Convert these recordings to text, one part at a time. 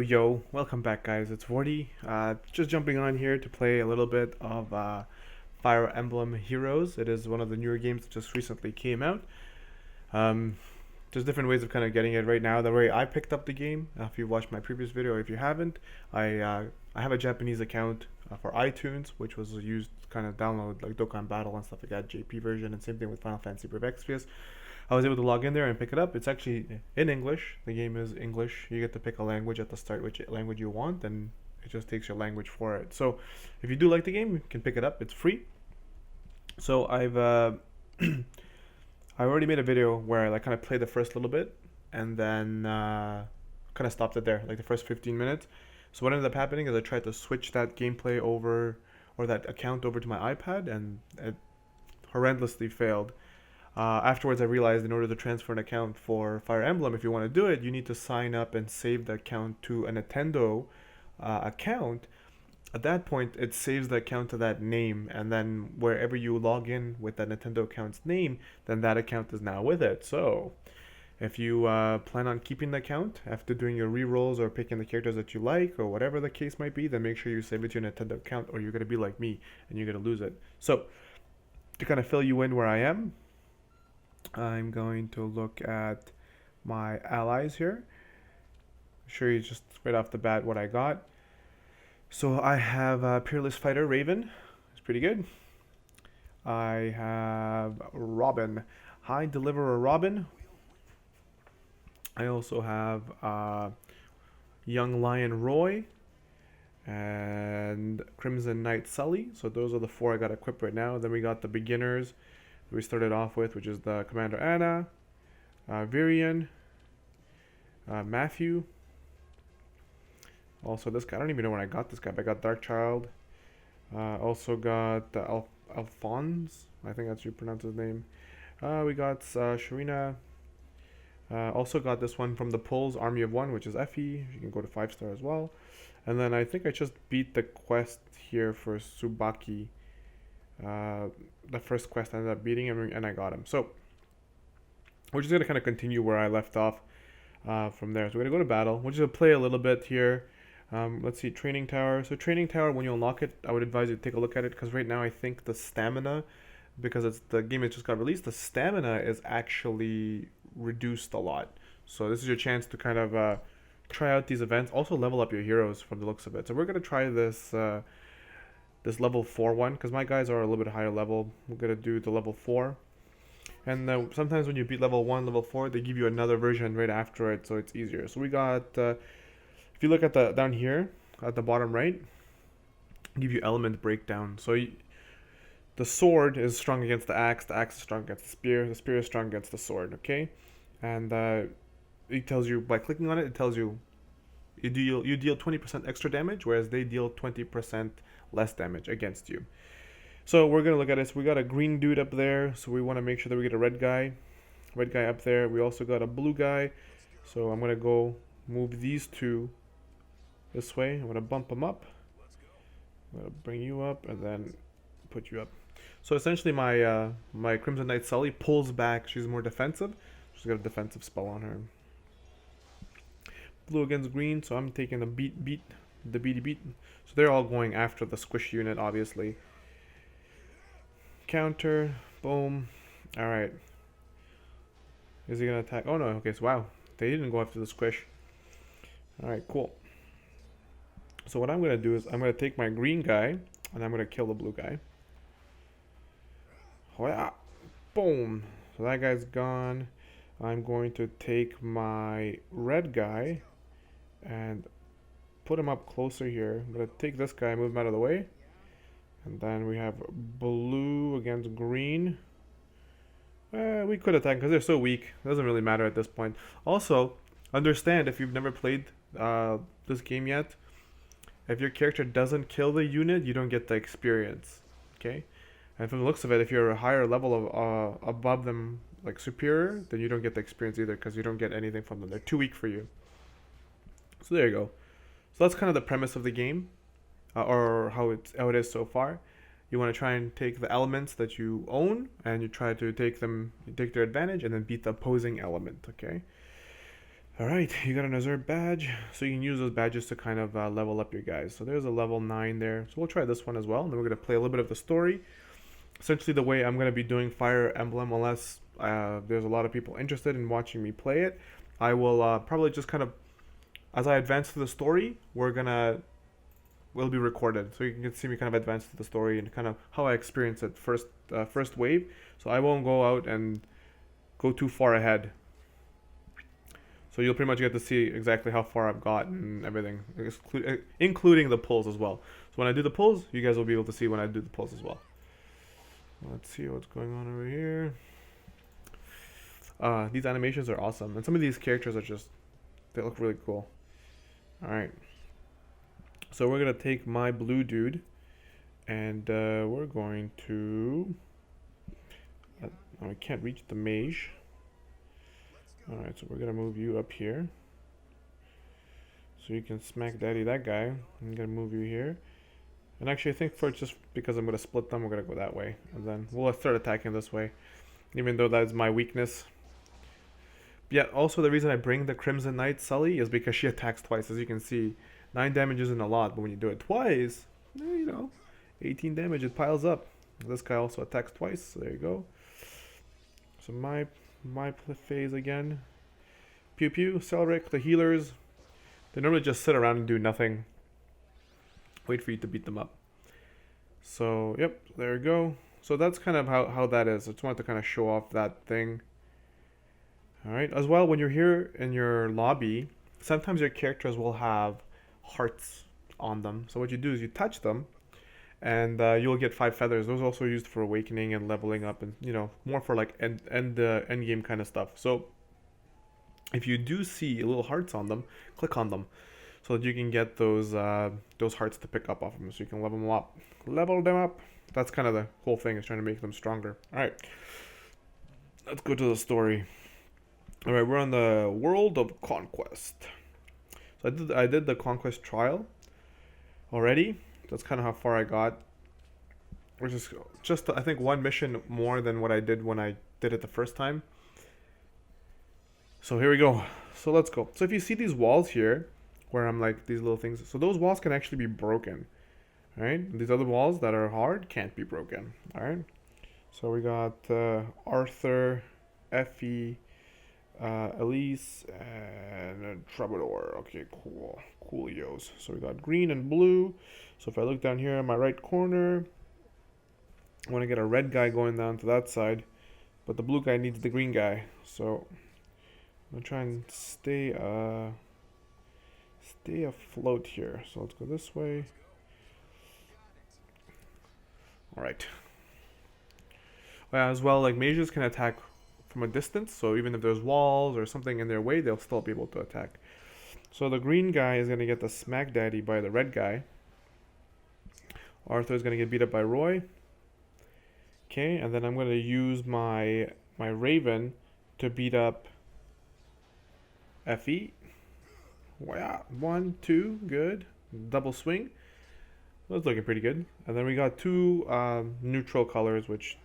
Yo, welcome back guys, it's Wardy. Just jumping on here to play a little bit of Fire Emblem Heroes. It is one of the newer games that just recently came out. There's different ways of kind of getting it right now. The way I picked up the game, if you watched my previous video or if you haven't, I have a Japanese account for iTunes, which was used to kind of download like Dokkan Battle and stuff like that, JP version, and same thing with Final Fantasy Brave Exvius. I was able to log in there and pick it up. It's actually in English. The game is English. You get to pick a language at the start, which language you want, and it just takes your language for it. So if you do like the game, you can pick it up. It's free. So I've I already made a video where I like kind of played the first little bit and then kind of stopped it there, like the first 15 minutes. So what ended up happening is I tried to switch that gameplay over, or that account over to my iPad, and it horrendously failed. Afterwards, I realized in order to transfer an account for Fire Emblem, if you want to do it, you need to sign up and save the account to a Nintendo account. At that point, it saves the account to that name, and then wherever you log in with that Nintendo account's name, then that account is now with it. So, if you plan on keeping the account after doing your rerolls or picking the characters that you like or whatever the case might be, then make sure you save it to your Nintendo account, or you're going to be like me and you're going to lose it. So, to kind of fill you in where I am, I'm going to look at my allies here. Show you just right off the bat what I got. So I have Peerless Fighter Raven. It's pretty good. I have Robin, High Deliverer Robin. I also have Young Lion Roy and Crimson Knight Sully. So those are the four I got equipped right now. Then we got the beginners we started off with, which is the Commander Anna, Virion, Matthew. Also this guy, I don't even know when I got this guy, but I got Darkchild. Also got Alphonse, I think that's how you pronounce his name. We got Sharina. Also got this one from the Pulls, Army of One, which is Effie. You can go to 5-star as well. And then I think I just beat the quest here for Tsubaki. The first quest I ended up beating him, and I got him. So we're just going to kind of continue where I left off from there. So we're going to go to battle. We're just going to play a little bit here. Let's see, Training Tower. So Training Tower, when you unlock it, I would advise you to take a look at it, because right now I think the stamina, because it's the game that just got released, the stamina is actually reduced a lot. So this is your chance to kind of try out these events. Also level up your heroes from the looks of it. So we're going to try this this level 4 one, because my guys are a little bit higher level. We're going to do the level 4. And sometimes when you beat level 1, level 4, they give you another version right after it, so it's easier. So we got, if you look at the down here, at the bottom right, give you element breakdown. So the sword is strong against the axe is strong against the spear is strong against the sword, okay? And it tells you, by clicking on it, it tells you you deal 20% extra damage, whereas they deal 20% less damage against you. So we're going to look at it. So we got a green dude up there, so we want to make sure that we get a red guy up there. We also got a blue guy, so I'm going to go move these two this way. I'm going to bump them up. I'm going to bring you up and then put you up. So essentially my my Crimson Knight Sully pulls back. She's more defensive. She's got a defensive spell on her. Blue against green, so I'm taking the beat. So they're all going after the squish unit, obviously. Counter, boom. Alright. Is he gonna attack? Oh no, okay, so wow. They didn't go after the squish. Alright, cool. So what I'm gonna do is I'm gonna take my green guy and I'm gonna kill the blue guy. Boom. So that guy's gone. I'm going to take my red guy and put him up closer here. I'm going to take this guy, move him out of the way. And then we have blue against green. We could attack because they're so weak. It doesn't really matter at this point. Also, understand, if you've never played this game yet, if your character doesn't kill the unit, you don't get the experience. Okay? And from the looks of it, if you're a higher level of above them, like superior, then you don't get the experience either, because you don't get anything from them. They're too weak for you. So there you go. So that's kind of the premise of the game, or how it is so far. You want to try and take the elements that you own, and you try to take their advantage, and then beat the opposing element. Okay. All right, you got an Azure badge, so you can use those badges to kind of level up your guys. So there's a level 9 there. So we'll try this one as well, and then we're going to play a little bit of the story. Essentially the way I'm going to be doing Fire Emblem, unless there's a lot of people interested in watching me play it, I will probably just kind of, as I advance through the story, will be recorded. So you can see me kind of advance through the story and kind of how I experience it first wave. So I won't go out and go too far ahead. So you'll pretty much get to see exactly how far I've gotten and everything, including the pulls as well. So when I do the pulls, you guys will be able to see when I do the pulls as well. Let's see what's going on over here. These animations are awesome. And some of these characters are they look really cool. Alright. So we're going to take my blue dude. And we're going to... I can't reach the mage. Alright, so we're going to move you up here. So you can smack daddy that guy. I'm going to move you here. And actually, I think for just because I'm going to split them, we're going to go that way. And then we'll start attacking this way. Even though that is my weakness. Yeah, also the reason I bring the Crimson Knight Sully is because she attacks twice. As you can see, 9 damage isn't a lot, but when you do it twice, 18 damage, it piles up. This guy also attacks twice, so there you go. So my phase again. Pew pew, Celric, the healers. They normally just sit around and do nothing. Wait for you to beat them up. So, yep, there we go. So that's kind of how that is. I just wanted to kind of show off that thing. Alright, as well, when you're here in your lobby, sometimes your characters will have hearts on them. So what you do is you touch them, and you'll get 5 feathers. Those are also used for awakening and leveling up, and more for like end game kind of stuff. So if you do see little hearts on them, click on them so that you can get those hearts to pick up off of them, so you can level them up. That's kind of the whole thing, is trying to make them stronger. All right, let's go to the story. All right, we're on the world of conquest. So I did the conquest trial already. That's kind of how far I got, which is just I think 1 mission more than what I did when I did it the first time. So here we go. So let's go. So if you see these walls here, where I'm like these little things, so those walls can actually be broken. All right, these other walls that are hard can't be broken. All right. So we got Arthur, Effie, Elise, and Troubadour. Okay, cool. Coolios. So we got green and blue. So if I look down here in my right corner, I want to get a red guy going down to that side, but the blue guy needs the green guy. So I'm gonna try and stay afloat here. So let's go this way. All right. As well, like mages can attack from a distance, so even if there's walls or something in their way, they'll still be able to attack. So the green guy is going to get the smack daddy by the red guy. Arthur is going to get beat up by Roy. Okay, and then I'm going to use my Raven to beat up Effie. Wow, 1, 2, good. Double swing. That's looking pretty good. And then we got 2 neutral colors, which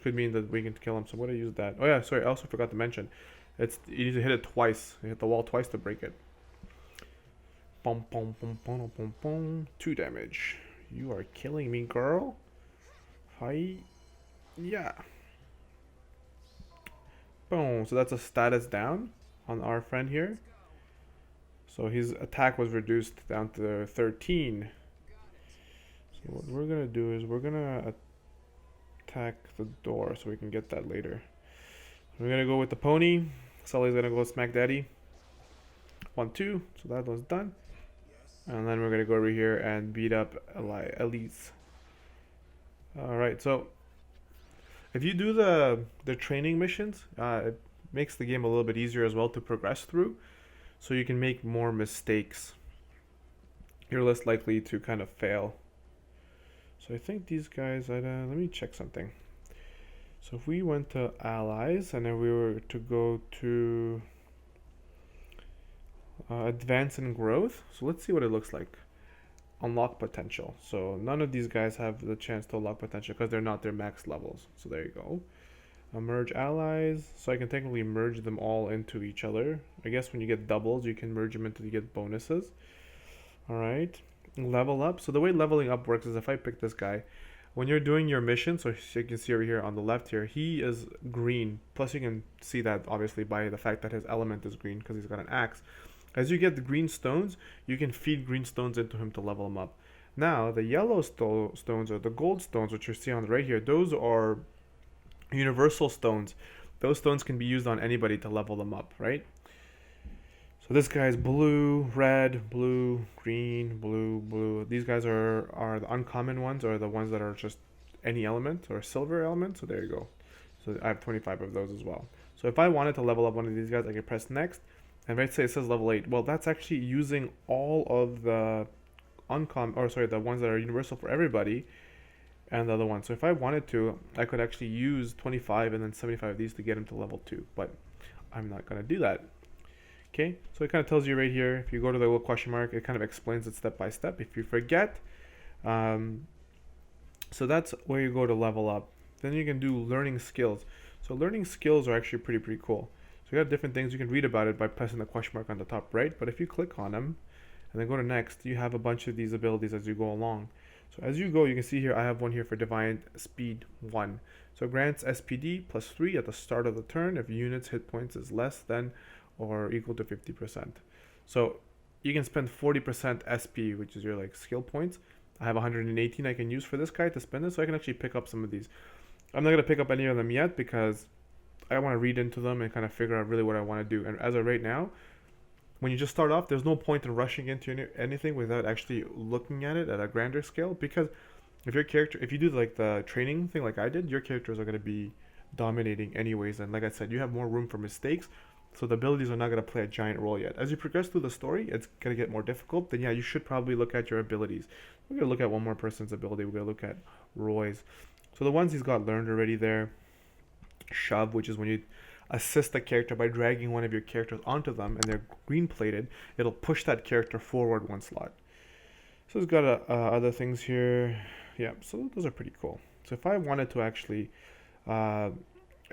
could mean that we can kill him. So I'm going to use that. Oh yeah, sorry, I also forgot to mention. You need to hit it twice. You hit the wall twice to break it. Boom, boom, boom, boom, boom, boom. 2 damage. You are killing me, girl. Hi. Yeah. Boom. So that's a status down on our friend here. So his attack was reduced down to 13. So what we're going to do is we're going to attack the door so we can get that later. We're going to go with the pony. Sully's going to go smack daddy. 1, 2. So that one's done. And then we're going to go over here and beat up Elise. Alright, so if you do the training missions, it makes the game a little bit easier as well to progress through. So you can make more mistakes. You're less likely to kind of fail. So I think these guys, let me check something. So if we went to allies and then we were to go to advance and growth. So let's see what it looks like. unlock potential. So none of these guys have the chance to unlock potential because they're not their max levels. So there you go. Merge allies. So I can technically merge them all into each other. I guess when you get doubles, you can merge them into you get bonuses. All right. Level up. So the way leveling up works is if I pick this guy, when you're doing your mission, so you can see over here on the left here, he is green. Plus you can see that obviously by the fact that his element is green because he's got an axe. As you get the green stones, you can feed green stones into him to level him up. Now, the yellow stones or the gold stones, which you see on the right here, those are universal stones. Those stones can be used on anybody to level them up, right? So this guy's blue, red, blue, green, blue, blue. These guys are the uncommon ones, or the ones that are just any element or silver element. So there you go. So I have 25 of those as well. So if I wanted to level up one of these guys, I could press next. And right, say it says level 8. Well, that's actually using all of the the ones that are universal for everybody and the other ones. So if I wanted to, I could actually use 25 and then 75 of these to get him to level 2, but I'm not going to do that. Okay, so it kind of tells you right here, if you go to the little question mark, it kind of explains it step by step. If you forget, so that's where you go to level up. Then you can do learning skills. So learning skills are actually pretty cool. So you got different things. You can read about it by pressing the question mark on the top right. But if you click on them and then go to next, you have a bunch of these abilities as you go along. So as you go, you can see here, I have one here for Divine Speed 1. So it grants SPD plus 3 at the start of the turn if units hit points is less than or equal to 50%. So you can spend 40% SP, which is your like skill points. I have 118 I can use for this guy to spend it, so I can actually pick up some of these. I'm not going to pick up any of them yet because I want to read into them and kind of figure out really what I want to do. And as of right now, when you just start off, there's no point in rushing into anything without actually looking at it at a grander scale, because if you do like the training thing like I did, your characters are going to be dominating anyways. And like I said, you have more room for mistakes. So the abilities are not going to play a giant role yet. As you progress through the story, it's going to get more difficult. Then yeah, you should probably look at your abilities. We're going to look at one more person's ability. We're going to look at Roy's. So the ones he's got learned already there. Shove, which is when you assist a character by dragging one of your characters onto them and they're green plated, it'll push that character forward one slot. So it's got other things here. Yeah, so those are pretty cool. So if I wanted to actually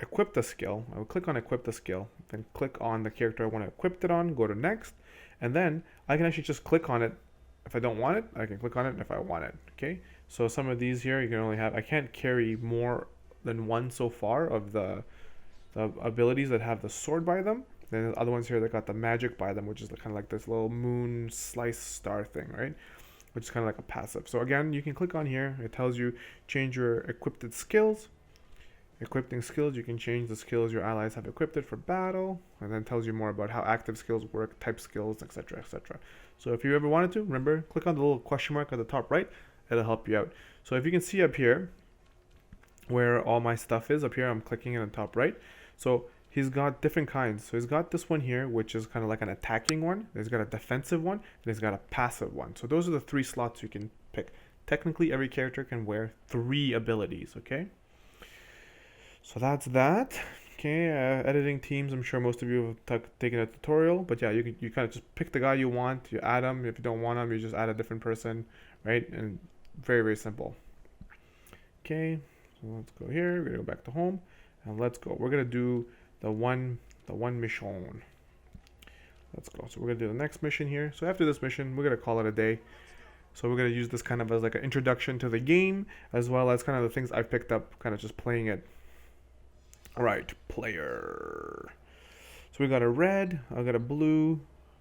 equip the skill, I would click on equip the skill, then click on the character I want to equip it on, go to next, and then I can actually just click on it. If I don't want it, I can click on it if I want it. Okay, so some of these here you can only have, I can't carry more than one so far of the abilities that have the sword by them. Then the other ones here that got the magic by them, which is kind of like this little moon slice star thing, right? Which is kind of like a passive. So again, you can click on here. It tells you change your equipped skills. Equipping skills, you can change the skills your allies have equipped for battle, and then tells you more about how active skills work, type skills, etc., etc. So if you ever wanted to, remember, click on the little question mark at the top right. It'll help you out. So if you can see up here, where all my stuff is, up here I'm clicking in the top right. So he's got different kinds. So he's got this one here, which is kind of like an attacking one. He's got a defensive one, and he's got a passive one. So those are the 3 slots you can pick. Technically, every character can wear 3 abilities, okay? So that's that. Okay, editing teams, I'm sure most of you have taken a tutorial, but yeah, you kind of just pick the guy you want, you add him. If you don't want him, you just add a different person, right? And very simple. Okay. Let's go here. We're gonna go back to home, and let's go. We're gonna do the one mission. Let's go. So we're gonna do the next mission here. So after this mission, we're gonna call it a day. So we're gonna use this kind of as like an introduction to the game, as well as kind of the things I've picked up, kind of just playing it. All right, player. So we got a red. I got a blue.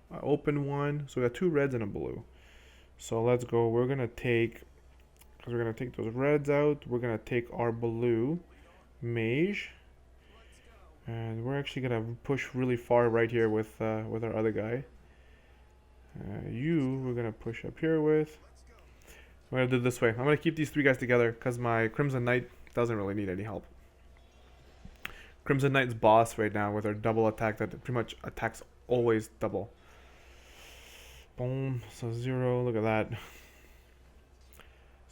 I opened one. So we got 2 reds and a blue. So let's go. We're gonna take. Because we're going to take those reds out. We're going to take our blue mage. And we're actually going to push really far right here with our other guy. We're going to push up here with. We're going to do it this way. I'm going to keep these 3 guys together because my Crimson Knight doesn't really need any help. Crimson Knight's boss right now with our double attack that pretty much attacks always double. Boom. So 0. Look at that.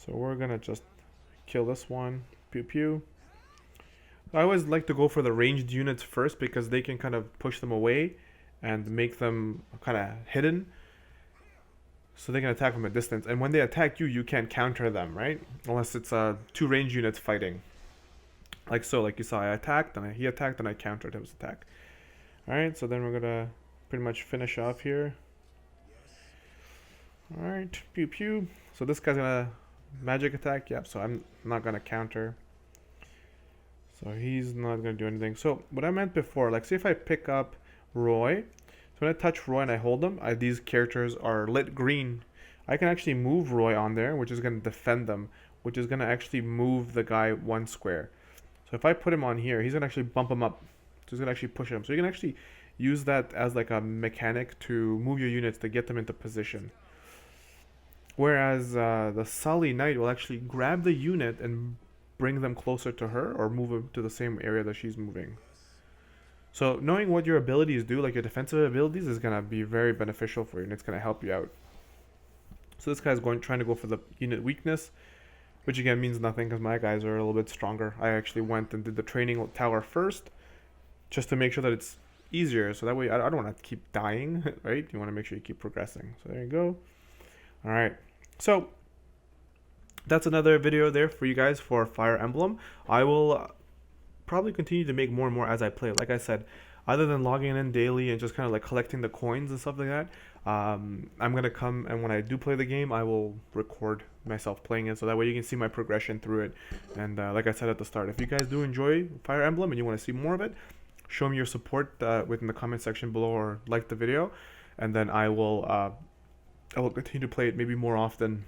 So we're gonna just kill this one. Pew pew. I always like to go for the ranged units first because they can kind of push them away and make them kind of hidden. So they can attack from a distance, and when they attack you, you can't counter them, right? Unless it's two range units fighting. Like so, like you saw, I attacked, and he attacked, and I countered his attack. Alright, so then we're gonna pretty much finish off here. Alright, pew pew. So this guy's gonna magic attack, yeah, so I'm not gonna counter. So he's not gonna do anything. So what I meant before, like say if I pick up Roy, so when I touch Roy and I hold them, these characters are lit green. I can actually move Roy on there, which is gonna defend them, which is gonna actually move the guy 1 square. So if I put him on here, he's gonna actually bump him up. So he's gonna actually push him. So you can actually use that as like a mechanic to move your units to get them into position. Whereas the Sully Knight will actually grab the unit and bring them closer to her or move them to the same area that she's moving. So knowing what your abilities do, like your defensive abilities, is going to be very beneficial for you, and it's going to help you out. So this guy's trying to go for the unit weakness, which again means nothing because my guys are a little bit stronger. I actually went and did the training tower first just to make sure that it's easier. So that way I don't want to keep dying, right? You want to make sure you keep progressing. So there you go. All right. So that's another video there for you guys for Fire Emblem. I will probably continue to make more and more as I play. Like I said, other than logging in daily and just kind of like collecting the coins and stuff like that, I'm going to come, and when I do play the game, I will record myself playing it so that way you can see my progression through it. And like I said at the start, if you guys do enjoy Fire Emblem and you want to see more of it, show me your support within the comment section below or like the video, and then I will continue to play it maybe more often.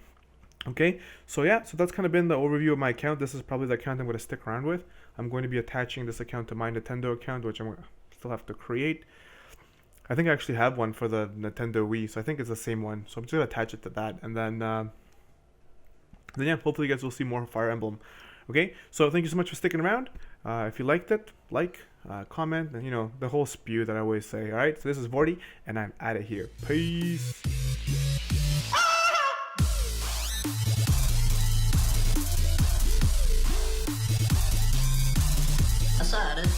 Okay, so yeah, so that's kind of been the overview of my account. This is probably the account I'm going to stick around with. I'm going to be attaching this account to my Nintendo account, which I'm going to still have to create. I think I actually have one for the Nintendo Wii, so I think it's the same one. So I'm just going to attach it to that, and then yeah, hopefully you guys will see more Fire Emblem. Okay, so thank you so much for sticking around. If you liked it, comment, and you know, the whole spew that I always say. Alright, so this is Vorty, and I'm out of here. Peace! I said it.